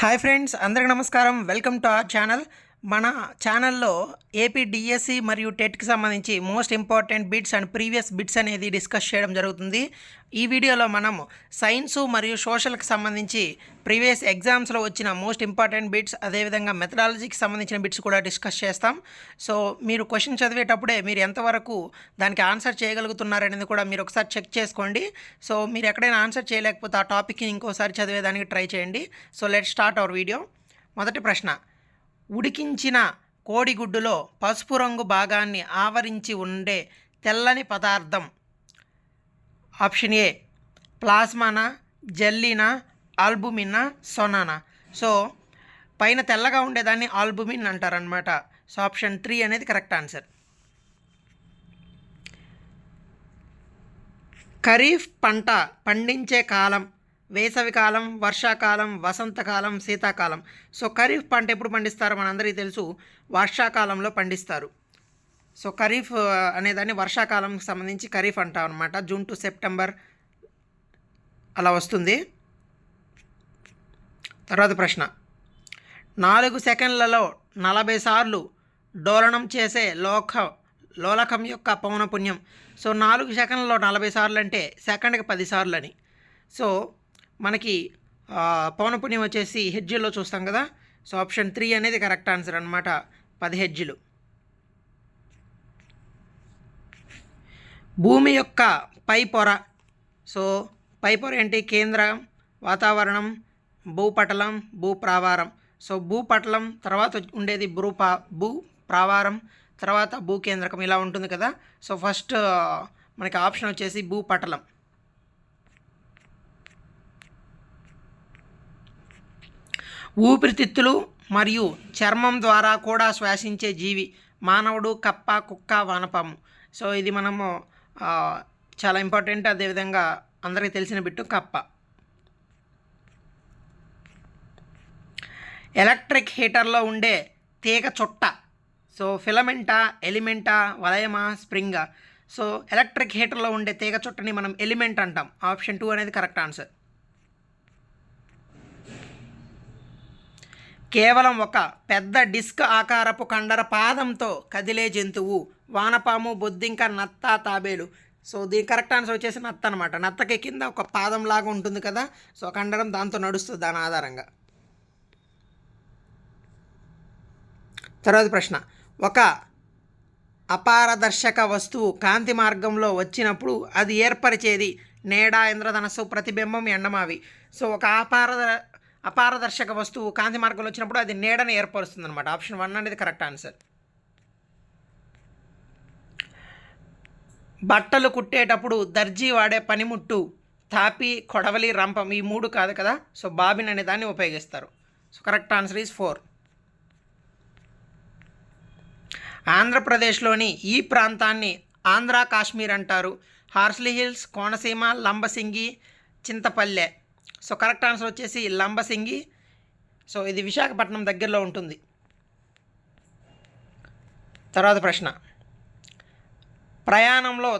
Hi friends, అందరికీ నమస్కారం. Welcome to our channel. మన ఛానల్లో ఏపీ డిఎస్సి మరియు టెట్కి సంబంధించి most important bits and previous bits అనేది డిస్కస్ చేయడం జరుగుతుంది. ఈ వీడియోలో మనం సైన్సు మరియు సోషల్కి సంబంధించి ప్రీవియస్ ఎగ్జామ్స్లో వచ్చిన మోస్ట్ ఇంపార్టెంట్ బిట్స్, అదేవిధంగా మెథడాలజీకి సంబంధించిన బిట్స్ కూడా డిస్కస్ చేస్తాం. సో మీరు క్వశ్చన్ చదివేటప్పుడే మీరు ఎంతవరకు దానికి ఆన్సర్ చేయగలుగుతున్నారనేది కూడా మీరు ఒకసారి చెక్ చేసుకోండి. సో మీరు ఎక్కడైనా ఆన్సర్ చేయలేకపోతే ఆ టాపిక్ని ఇంకోసారి చదివేదానికి ట్రై చేయండి. So let start our video. మొదటి ప్రశ్న, ఉడికించిన కోడిగుడ్డులో పసుపు రంగు భాగాన్ని ఆవరించి ఉండే తెల్లని పదార్థం. Option A ప్లాస్మానా, జెల్లీనా, ఆల్బుమినా, సొనానా. సో పైన తెల్లగా ఉండేదాన్ని ఆల్బుమిన్ అంటారనమాట. సో ఆప్షన్ 3 అనేది కరెక్ట్ ఆన్సర్. ఖరీఫ్ పంట పండించే కాలం వేసవికాలం, వర్షాకాలం, వసంతకాలం, శీతాకాలం. సో ఖరీఫ్ పంట ఎప్పుడు పండిస్తారో మనందరికీ తెలుసు, వర్షాకాలంలో పండిస్తారు. సో ఖరీఫ్ అనేదాన్ని వర్షాకాలంకి సంబంధించి ఖరీఫ్ అంటాం అనమాట. జూన్ టు సెప్టెంబర్ అలా వస్తుంది. తర్వాత ప్రశ్న, 4 సెకండ్లలో 40 సార్లు డోలనం చేసే లోలకం యొక్క పౌనపుణ్యం. సో 4 సెకండ్లలో 40 సార్లు అంటే సెకండ్కి 10 సార్లు అని. సో మనకి పౌనపుణ్యం వచ్చేసి హెడ్జీల్లో చూస్తాం కదా. సో ఆప్షన్ 3 అనేది కరెక్ట్ ఆన్సర్ అనమాట, 10 హెడ్జీలు. భూమి యొక్క పై పొర. సో పై పొర ఏంటి? కేంద్రం, వాతావరణం, భూపటలం, భూప్రావారం. సో భూపటలం తర్వాత ఉండేది భూ ప్రావారం, తర్వాత భూకేంద్రకం, ఇలా ఉంటుంది కదా. సో ఫస్ట్ మనకి ఆప్షన్ వచ్చేసి భూపటలం. ఊపిరితిత్తులు మరియు చర్మం ద్వారా కూడా శ్వాసించే జీవి మానవుడు, కప్ప, కుక్క, వానపాము. సో ఇది మనము చాలా ఇంపార్టెంట్, అదేవిధంగా అందరికీ తెలిసిన బిట్టు కప్ప. ఎలక్ట్రిక్ హీటర్లో ఉండే తీగ చుట్ట. సో ఫిలమెంటా, ఎలిమెంటా, వలయమా, స్ప్రింగా. సో ఎలక్ట్రిక్ హీటర్లో ఉండే తీగ చుట్టని మనం ఎలిమెంట్ అంటాం. ఆప్షన్ 2 అనేది కరెక్ట్ ఆన్సర్. కేవలం ఒక పెద్ద డిస్క్ ఆకారపు కండర పాదంతో కదిలే జంతువు. వానపాము, బొద్దింక, నత్త, తాబేలు. సో దీని కరెక్ట్ ఆన్సర్ వచ్చేసి నత్త అనమాట. నత్తకి కింద ఒక పాదం లాగా ఉంటుంది కదా. సో కండరం దాంతో నడుస్తుంది, దాని ఆధారంగా. తర్వాత ప్రశ్న, ఒక అపారదర్శక వస్తువు కాంతి మార్గంలో వచ్చినప్పుడు అది ఏర్పరిచేది నీడ, ఇంద్రధనస్సు, ప్రతిబింబం, ఎండమావి. సో ఒక అపారదర్శక వస్తువు కాంతి మార్గంలో వచ్చినప్పుడు అది నీడని ఏర్పరుస్తుంది అనమాట. ఆప్షన్ 1 అనేది కరెక్ట్ ఆన్సర్. బట్టలు కుట్టేటప్పుడు దర్జీ వాడే పనిముట్టు. తాపి, కొడవలి, రంపం. ఈ 3 కాదు కదా. సో బాబిన్ అనే దాన్ని ఉపయోగిస్తారు. So correct answer is 4. ఆంధ్రప్రదేశ్లోని ఈ ప్రాంతాన్ని ఆంధ్ర కాశ్మీర్ అంటారు. Horsley Hills, Konaseema, Lambasingi, Chintapalle. So correct answer వచ్చేసి లంబసింగి. సో ఇది విశాఖపట్నం దగ్గరలో ఉంటుంది. తర్వాత ప్రశ్న, ప్రయాణంలో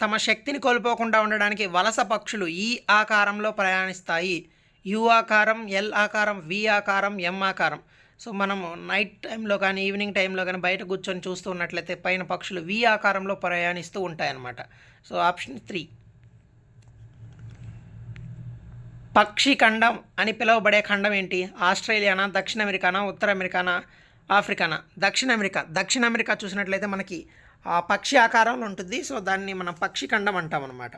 తమ శక్తిని కోల్పోకుండా ఉండడానికి వలస పక్షులు ఈ ఆకారంలో ప్రయాణిస్తాయి. యు ఆకారం, ఎల్ ఆకారం, వి ఆకారం, ఎం ఆకారం. సో మనము నైట్ టైంలో కానీ ఈవినింగ్ టైంలో కానీ బయట కూర్చొని చూస్తూ ఉన్నట్లయితే పైన పక్షులు వి ఆకారంలో ప్రయాణిస్తూ ఉంటాయన్నమాట. So option 3. పక్షి ఖండం అని పిలువబడే ఖండం ఏంటి? ఆస్ట్రేలియానా, దక్షిణ అమెరికానా, ఉత్తర అమెరికానా, ఆఫ్రికానా? దక్షిణ అమెరికా చూసినట్లయితే మనకి పక్షి ఆకారంలో ఉంటుంది. సో దాన్ని మనం పక్షి ఖండం అంటాం అన్నమాట.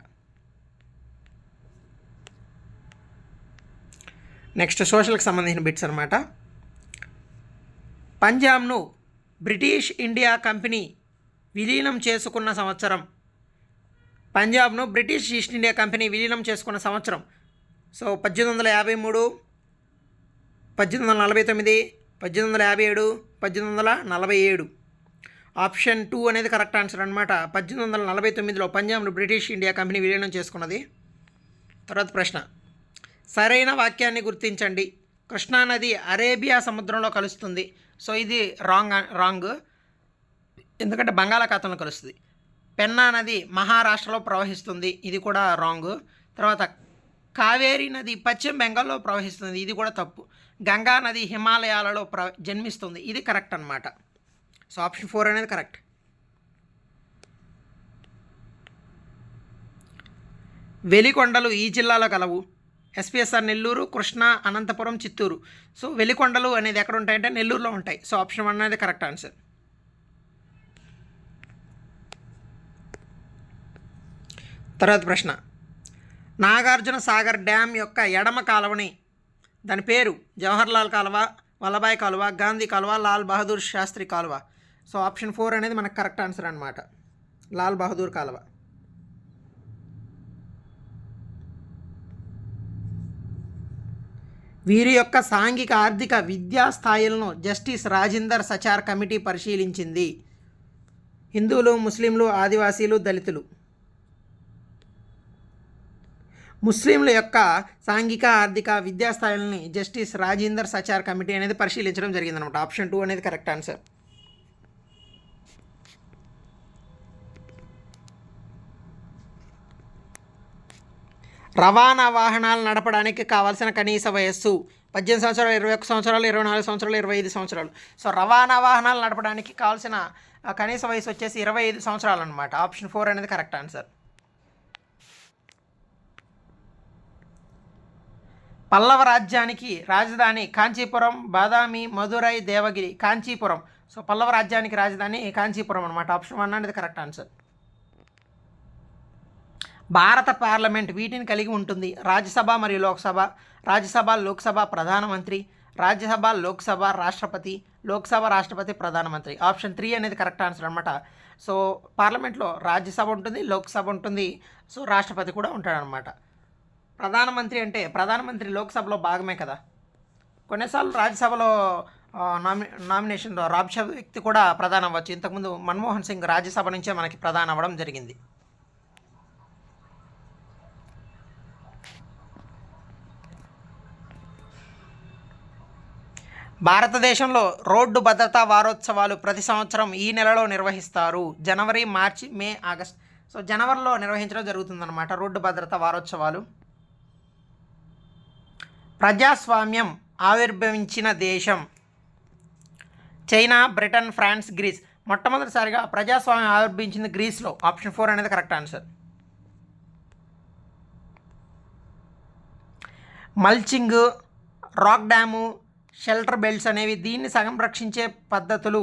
నెక్స్ట్ సోషల్కి సంబంధించిన బిట్స్ అనమాట. పంజాబ్ను బ్రిటిష్ ఇండియా కంపెనీ విలీనం చేసుకున్న సంవత్సరం. పంజాబ్ను బ్రిటిష్ ఈస్ట్ ఇండియా కంపెనీ విలీనం చేసుకున్న సంవత్సరం. సో 1853, 1849, 1857, 1847. ఆప్షన్ 2 అనేది కరెక్ట్ ఆన్సర్ అనమాట. 1849లో పంజాబ్ను బ్రిటిష్ ఇండియా కంపెనీ విలీనం చేసుకున్నది. తర్వాత ప్రశ్న, సరైన వాక్యాన్ని గుర్తించండి. కృష్ణానది అరేబియా సముద్రంలో కలుస్తుంది. సో ఇది రాంగ్, ఎందుకంటే బంగాళాఖాతంలో కలుస్తుంది. పెన్నా నది మహారాష్ట్రలో ప్రవహిస్తుంది. ఇది కూడా రాంగ్. తర్వాత కావేరీ నది పశ్చిమ బెంగాల్లో ప్రవహిస్తుంది, ఇది కూడా తప్పు. గంగా నది హిమాలయాలలో జన్మిస్తుంది, ఇది కరెక్ట్ అనమాట. సో ఆప్షన్ 4 అనేది కరెక్ట్. వెలికొండలు ఈ జిల్లాలో కలవు. ఎస్పీఎస్ఆర్ నెల్లూరు, కృష్ణా, అనంతపురం, చిత్తూరు. సో వెలికొండలు అనేది ఎక్కడ ఉంటాయంటే నెల్లూరులో ఉంటాయి. సో ఆప్షన్ 1 అనేది కరెక్ట్ ఆన్సర్. తర్వాత ప్రశ్న, నాగార్జున సాగర్ డ్యామ్ యొక్క ఎడమ కాలువని, దాని పేరు జవహర్లాల్ కాలువ, వల్లభాయ్ కాలువ, గాంధీ కాలువ, లాల్ బహదూర్ శాస్త్రి కాలువ. సో ఆప్షన్ 4 అనేది మనకు కరెక్ట్ ఆన్సర్ అనమాట, లాల్ బహదూర్ కాలువ. వీరి యొక్క సాంఘిక ఆర్థిక విద్యా స్థాయిలను జస్టిస్ రాజిందర్ సచార్ కమిటీ పరిశీలించింది. హిందువులు, ముస్లింలు, ఆదివాసీలు, దళితులు. ముస్లింల యొక్క సాంఘిక ఆర్థిక విద్యా స్థాయిలని జస్టిస్ రాజిందర్ సచార్ కమిటీ అనేది పరిశీలించడం జరిగిందనమాట. ఆప్షన్ 2 అనేది కరెక్ట్ ఆన్సర్. రవాణా వాహనాలు నడపడానికి కావాల్సిన కనీస వయస్సు 18 సంవత్సరాలు, 21 సంవత్సరాలు, 24 సంవత్సరాలు, 25 సంవత్సరాలు. సో రవాణా వాహనాలు నడపడానికి కావాల్సిన కనీస వయసు వచ్చేసి 25 సంవత్సరాలు అనమాట. ఆప్షన్ 4 అనేది కరెక్ట్ ఆన్సర్. పల్లవ రాజ్యానికి రాజధాని కాంచీపురం, బాదామి, మదురై, దేవగిరి. కాంచీపురం. సో పల్లవ రాజ్యానికి రాజధాని కాంచీపురం అనమాట. ఆప్షన్ 1 అనేది కరెక్ట్ ఆన్సర్. భారత పార్లమెంట్ వీటిని కలిగి ఉంటుంది: రాజ్యసభ మరియు లోక్సభ. రాజ్యసభ, లోక్సభ ప్రధానమంత్రి, రాజ్యసభ, లోక్సభ రాష్ట్రపతి, లోక్సభ రాష్ట్రపతి, ప్రధానమంత్రి. ఆప్షన్ 3 అనేది కరెక్ట్ ఆన్సర్ అనమాట. సో పార్లమెంట్లో రాజ్యసభ ఉంటుంది, లోక్సభ ఉంటుంది, సో రాష్ట్రపతి కూడా ఉంటాడనమాట. ప్రధానమంత్రి అంటే ప్రధానమంత్రి లోక్సభలో భాగమే కదా. కొన్నిసార్లు రాజ్యసభలో నామినేషన్ రాజ్యసభ వ్యక్తి కూడా ప్రధాని అవ్వచ్చు. ఇంతకుముందు మన్మోహన్ సింగ్ రాజ్యసభ నుంచే మనకి ప్రధాని అవ్వడం జరిగింది. భారతదేశంలో రోడ్డు భద్రతా వారోత్సవాలు ప్రతి సంవత్సరం ఈ నెలలో నిర్వహిస్తారు: జనవరి, మార్చి, మే, ఆగస్ట్. సో జనవరిలో నిర్వహించడం జరుగుతుందన్నమాట రోడ్డు భద్రతా వారోత్సవాలు. ప్రజాస్వామ్యం ఆవిర్భవించిన దేశం: చైనా, బ్రిటన్, ఫ్రాన్స్, గ్రీస్. మొట్టమొదటిసారిగా ప్రజాస్వామ్యం ఆవిర్భవించింది గ్రీస్లో. ఆప్షన్ 4 అనేది correct answer. Mulching, rock dam, shelter belts అనేవి దీన్ని సగం రక్షించే పద్ధతులు.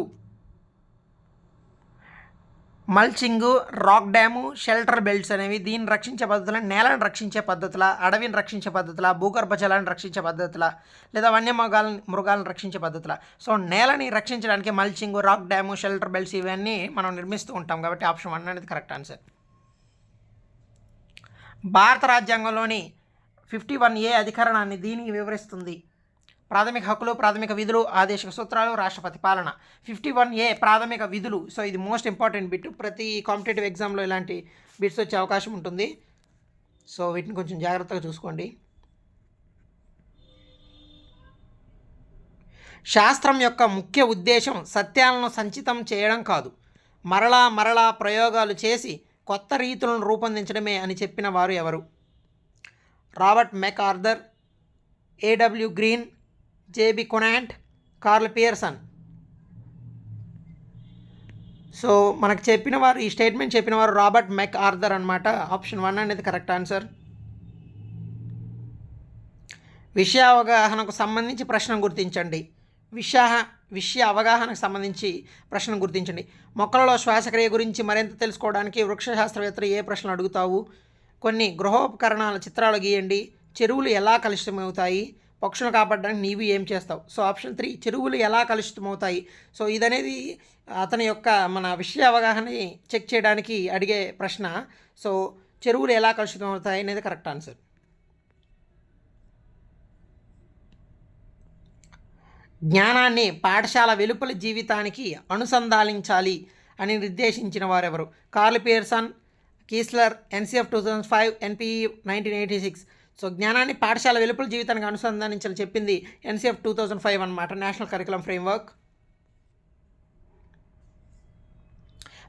Mulching, rock dam, shelter belts అనేవి దీన్ని రక్షించే పద్ధతులు. నేలను రక్షించే పద్ధతుల, అడవిని రక్షించే పద్ధతుల, భూగర్భ జలాన్ని రక్షించే పద్ధతుల, లేదా మృగాలను రక్షించే పద్ధతుల. సో నేలని రక్షించడానికి mulching, rock dam, shelter belts ఇవన్నీ మనం నిర్మిస్తూ ఉంటాం కాబట్టి ఆప్షన్ 1 అనేది కరెక్ట్ ఆన్సర్. భారత రాజ్యాంగంలోని 51A అధికరణాన్ని దీనికి వివరిస్తుంది: ప్రాథమిక హక్కులు, ప్రాథమిక విధులు, ఆదేశిక సూత్రాలు, రాష్ట్రపతి పాలన. 51A ప్రాథమిక విధులు. సో ఇది మోస్ట్ ఇంపార్టెంట్ బిట్. ప్రతి కాంపిటేటివ్ ఎగ్జామ్లో ఇలాంటి బిట్స్ వచ్చే అవకాశం ఉంటుంది. సో వీటిని కొంచెం జాగ్రత్తగా చూసుకోండి. శాస్త్రం యొక్క ముఖ్య ఉద్దేశం సత్యాలను సంచితం చేయడం కాదు, మరలా ప్రయోగాలు చేసి కొత్త రీతులను రూపొందించడమే అని చెప్పిన వారు ఎవరు? Robert McArthur, A.W. Green, J.B. Conant, Karl Pearson. So మనకు చెప్పినవారు, ఈ స్టేట్మెంట్ చెప్పినవారు రాబర్ట్ మెక్ఆర్థర్ అనమాట. ఆప్షన్ 1 అనేది కరెక్ట్ ఆన్సర్. విషయ అవగాహనకు సంబంధించి ప్రశ్న గుర్తించండి. విషయ అవగాహనకు సంబంధించి ప్రశ్న గుర్తించండి. మొక్కలలో శ్వాసక్రియ గురించి మరింత తెలుసుకోవడానికి వృక్ష శాస్త్రవేత్తలు ఏ ప్రశ్నలు అడుగుతావు? కొన్ని గృహోపకరణాల చిత్రాలు గీయండి. చెరువులు ఎలా కలుషితమవుతాయి? పక్షులను కాపాడడానికి నీవు ఏం చేస్తావు? సో ఆప్షన్ 3 చెరువులు ఎలా కలుషితమవుతాయి. సో ఇదనేది అతని యొక్క మన విషయ అవగాహనని చెక్ చేయడానికి అడిగే ప్రశ్న. సో చెరువులు ఎలా కలుషితమవుతాయి అనేది కరెక్ట్ ఆన్సర్. జ్ఞానాన్ని పాఠశాల వెలుపలి జీవితానికి అనుసంధానించాలి అని నిర్దేశించిన వారెవరు? Karl Pearson, Kiesler, NCF 2005, NPE 1986. So జ్ఞానాన్ని పాఠశాల వెలుపల జీవితానికి అనుసంధానించాలని చెప్పింది NCF 2005 అనమాట, నేషనల్ కరికులం ఫ్రేమ్వర్క్.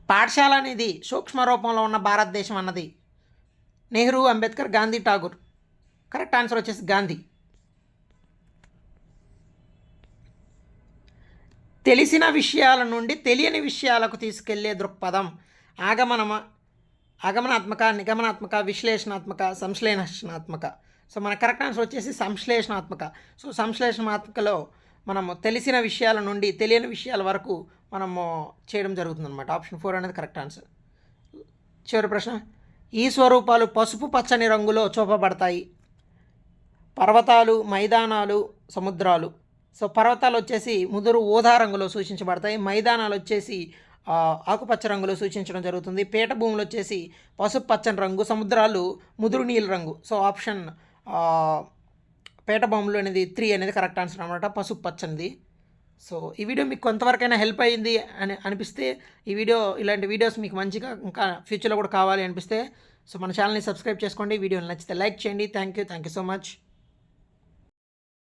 పాఠశాల అనేది సూక్ష్మ రూపంలో ఉన్న భారతదేశం అన్నది నెహ్రూ, అంబేద్కర్, గాంధీ, ఠాగూర్. కరెక్ట్ ఆన్సర్ వచ్చేసి గాంధీ. తెలిసిన విషయాల నుండి తెలియని విషయాలకు తీసుకెళ్లే దృక్పథం ఆగమనాత్మక, నిగమనాత్మక, విశ్లేషణాత్మక, సంశ్లేషణాత్మక. సో మన కరెక్ట్ ఆన్సర్ వచ్చేసి సంశ్లేషణాత్మక. సో సంశ్లేషణాత్మకలో మనము తెలిసిన విషయాల నుండి తెలియని విషయాల వరకు మనము చేయడం జరుగుతుందన్నమాట. ఆప్షన్ 4 అనేది కరెక్ట్ ఆన్సర్. చివరి ప్రశ్న, ఈ స్వరూపాలు పసుపు పచ్చని రంగులో చూపబడతాయి. పర్వతాలు, మైదానాలు, సముద్రాలు. సో పర్వతాలు వచ్చేసి ముదురు ఊదా రంగులో సూచించబడతాయి. మైదానాలు వచ్చేసి ఆకుపచ్చ రంగులో సూచించడం జరుగుతుంది. పీఠభూములు వచ్చేసి పసుపు పచ్చని రంగు, సముద్రాలు ముదురు నీలి రంగు. సో ఆప్షన్ పీఠభూములు అనేది 3 అనేది కరెక్ట్ ఆన్సర్ అనమాట, పసుపు పచ్చనిది. సో ఈ వీడియో మీకు కొంతవరకైనా హెల్ప్ అయ్యింది అని అనిపిస్తే, ఇలాంటి వీడియోస్ మీకు మంచిగా ఇంకా ఫ్యూచర్లో కూడా కావాలి అనిపిస్తే సో మన ఛానల్ని సబ్స్క్రైబ్ చేసుకోండి. వీడియోని నచ్చితే లైక్ చేయండి. Thank you so much.